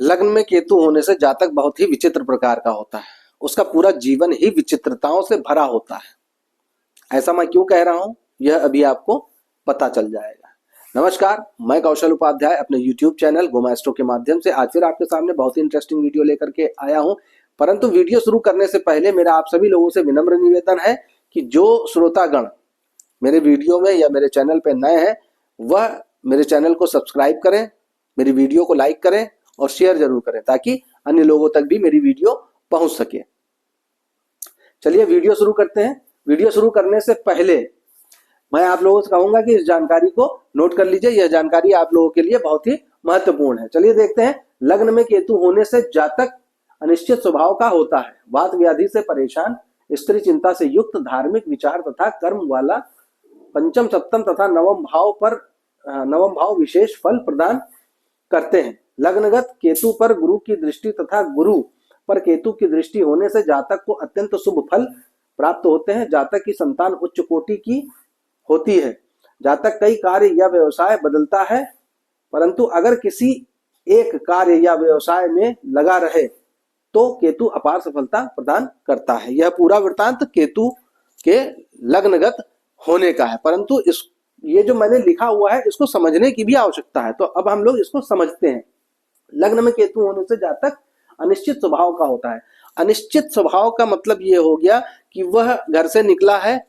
लग्न में केतु होने से जातक बहुत ही विचित्र प्रकार का होता है। उसका पूरा जीवन ही विचित्रताओं से भरा होता है। ऐसा मैं क्यों कह रहा हूं, यह अभी आपको पता चल जाएगा। नमस्कार, मैं कौशल उपाध्याय अपने YouTube चैनल गोमास्ट्रो के माध्यम से आज फिर आपके सामने बहुत ही इंटरेस्टिंग वीडियो लेकर के आया हूं। परंतु वीडियो शुरू करने से पहले मेरा आप सभी लोगों से विनम्र निवेदन है कि जो श्रोतागण मेरे वीडियो में या मेरे चैनल पे नए हैं वह मेरे चैनल को सब्सक्राइब करें, मेरी वीडियो को लाइक करें और शेयर जरूर करें ताकि अन्य लोगों तक भी मेरी वीडियो पहुंच सके। चलिए वीडियो शुरू करते हैं। वीडियो शुरू करने से पहले मैं आप लोगों से कहूंगा कि इस जानकारी को नोट कर लीजिए। यह जानकारी आप लोगों के लिए बहुत ही महत्वपूर्ण है। चलिए देखते हैं। लग्न में केतु होने से जातक अनिश्चित स्वभाव का होता है। वात व्याधि से परेशान, स्त्री चिंता से युक्त, धार्मिक विचार तथा कर्म वाला, पंचम सप्तम तथा नवम भाव विशेष फल प्रदान करते हैं। लग्नगत केतु पर गुरु की दृष्टि तथा गुरु पर केतु की दृष्टि होने से जातक को अत्यंत शुभ फल प्राप्त होते हैं। जातक की संतान उच्च कोटि की होती है। जातक कई कार्य या व्यवसाय बदलता है, परंतु अगर किसी एक कार्य या व्यवसाय में लगा रहे तो केतु अपार सफलता प्रदान करता है। यह पूरा वृत्तांत केतु के लग्नगत होने का है, परंतु ये जो मैंने लिखा हुआ है इसको समझने की भी आवश्यकता है। तो अब हम लोग इसको समझते हैं। लग्न में केतु होने से जातक अनिश्चित स्वभाव का होता है। अनिश्चित स्वभाव का मतलब ये हो गया कि वह घर से निकला है,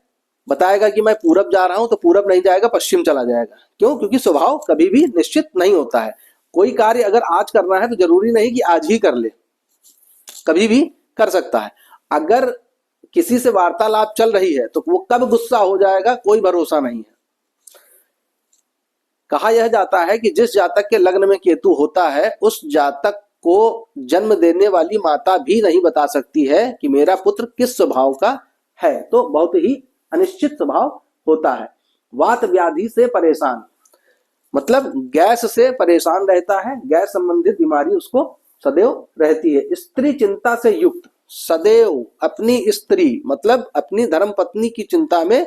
बताएगा कि मैं पूरब जा रहा हूं तो पूरब नहीं जाएगा, पश्चिम चला जाएगा। क्यों? क्योंकि स्वभाव कभी भी निश्चित नहीं होता है। कोई कार्य अगर आज करना है तो जरूरी नहीं कि आज ही कर ले, कभी भी कर सकता है। अगर किसी से वार्तालाप चल रही है तो वो कब गुस्सा हो जाएगा कोई भरोसा नहीं है। कहा यह जाता है कि जिस जातक के लग्न में केतु होता है उस जातक को जन्म देने वाली माता भी नहीं बता सकती है कि मेरा पुत्र किस स्वभाव का है। तो बहुत ही अनिश्चित स्वभाव होता है। वात व्याधि से परेशान मतलब गैस से परेशान रहता है। गैस संबंधित बीमारी उसको सदैव रहती है। स्त्री चिंता से युक्त, सदैव अपनी स्त्री मतलब अपनी धर्म पत्नी की चिंता में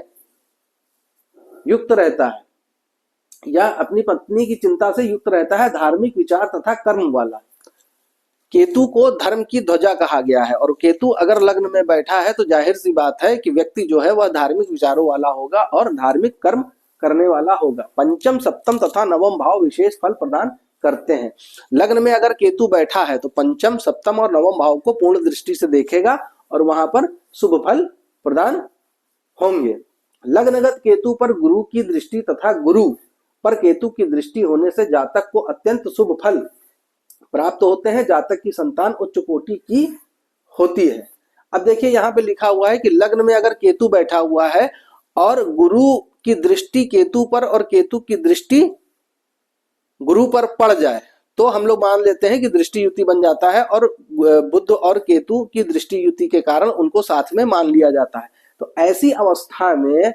युक्त रहता है या अपनी पत्नी की चिंता से युक्त रहता है। धार्मिक विचार तथा कर्म वाला, केतु को धर्म की ध्वजा कहा गया है और केतु अगर लग्न में बैठा है तो जाहिर सी बात है कि व्यक्ति जो है वह धार्मिक विचारों वाला होगा और धार्मिक कर्म करने वाला होगा। पंचम सप्तम तथा नवम भाव विशेष फल प्रदान करते हैं। लग्न में अगर केतु बैठा है तो पंचम सप्तम और नवम भाव को पूर्ण दृष्टि से देखेगा और वहां पर शुभ फल प्रदान होंगे। लग्नगत केतु पर गुरु की दृष्टि तथा गुरु पर केतु की दृष्टि होने से जातक को अत्यंत शुभ फल प्राप्त होते हैं। जातक की संतान उच्च कोटि की होती है। अब देखिए यहाँ पे लिखा हुआ है कि लग्न में अगर केतु बैठा हुआ है और गुरु की दृष्टि केतु पर और केतु की दृष्टि गुरु पर पड़ जाए तो हम लोग मान लेते हैं कि दृष्टि युति बन जाता है और बुध और केतु की दृष्टि युति के कारण उनको साथ में मान लिया जाता है। तो ऐसी अवस्था में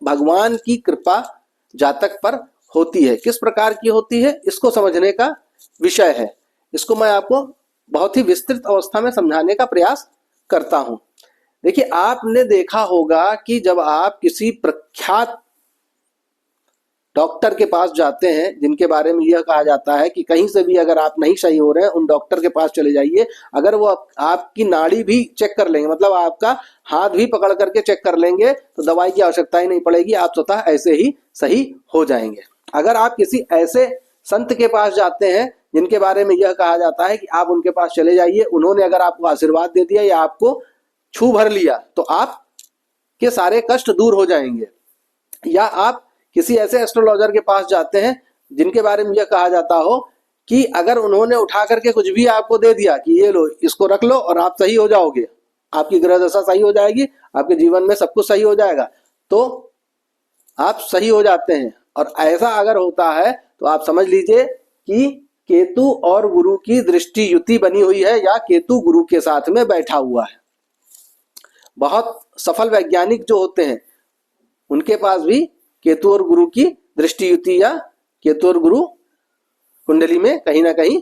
भगवान की कृपा जातक पर होती है। किस प्रकार की होती है इसको समझने का विषय है। इसको मैं आपको बहुत ही विस्तृत अवस्था में समझाने का प्रयास करता हूं। देखिए, आपने देखा होगा कि जब आप किसी प्रख्यात डॉक्टर के पास जाते हैं जिनके बारे में यह कहा जाता है कि कहीं से भी अगर आप नहीं सही हो रहे हैं उन डॉक्टर के पास चले जाइए। अगर वो आपकी नाड़ी भी चेक कर लेंगे, मतलब आपका हाथ भी पकड़ करके चेक कर लेंगे, तो दवाई की आवश्यकता ही नहीं पड़ेगी, आप स्वतः ऐसे ही सही हो जाएंगे। अगर आप किसी ऐसे संत के पास जाते हैं जिनके बारे में यह कहा जाता है कि आप उनके पास चले जाइए, उन्होंने अगर आपको आशीर्वाद दे दिया या आपको छू भर लिया तो आप के सारे कष्ट दूर हो जाएंगे। या आप किसी ऐसे एस्ट्रोलॉजर के पास जाते हैं जिनके बारे में यह कहा जाता हो कि अगर उन्होंने उठा करके कुछ भी आपको दे दिया कि ये लो, इसको रख लो और आप सही हो जाओगे, आपकी ग्रह दशा सही हो जाएगी, आपके जीवन में सब कुछ सही हो जाएगा, तो आप सही हो जाते हैं। और ऐसा अगर होता है तो आप समझ लीजिए कि केतु और गुरु की दृष्टि युति बनी हुई है या केतु गुरु के साथ में बैठा हुआ है। बहुत सफल वैज्ञानिक जो होते हैं उनके पास भी केतु और गुरु की दृष्टि युति या केतु और गुरु कुंडली में कहीं ना कहीं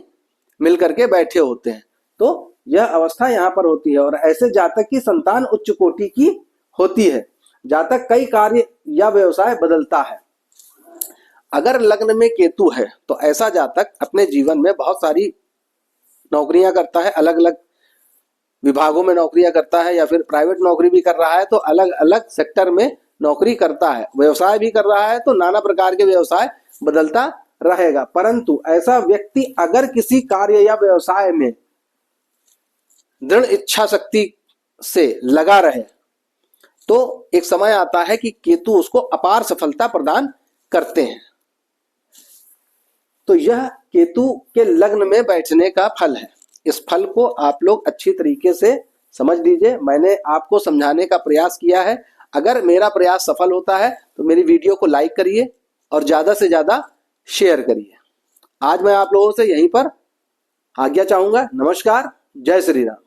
मिल करके बैठे होते हैं। तो यह अवस्था यहाँ पर होती है और ऐसे जातक की संतान उच्च कोटि की होती है। जातक कई कार्य या व्यवसाय बदलता है। अगर लग्न में केतु है तो ऐसा जातक अपने जीवन में बहुत सारी नौकरियां करता है, अलग अलग विभागों में नौकरियां करता है, या फिर प्राइवेट नौकरी भी कर रहा है तो अलग अलग सेक्टर में नौकरी करता है, व्यवसाय भी कर रहा है तो नाना प्रकार के व्यवसाय बदलता रहेगा। परंतु ऐसा व्यक्ति अगर किसी कार्य या व्यवसाय में दृढ़ इच्छा शक्ति से लगा रहे तो एक समय आता है कि केतु उसको अपार सफलता प्रदान करते हैं। तो यह केतु के लग्न में बैठने का फल है। इस फल को आप लोग अच्छी तरीके से समझ लीजिए। मैंने आपको समझाने का प्रयास किया है। अगर मेरा प्रयास सफल होता है तो मेरी वीडियो को लाइक करिए और ज्यादा से ज्यादा शेयर करिए। आज मैं आप लोगों से यहीं पर आज्ञा चाहूंगा। नमस्कार, जय श्री राम।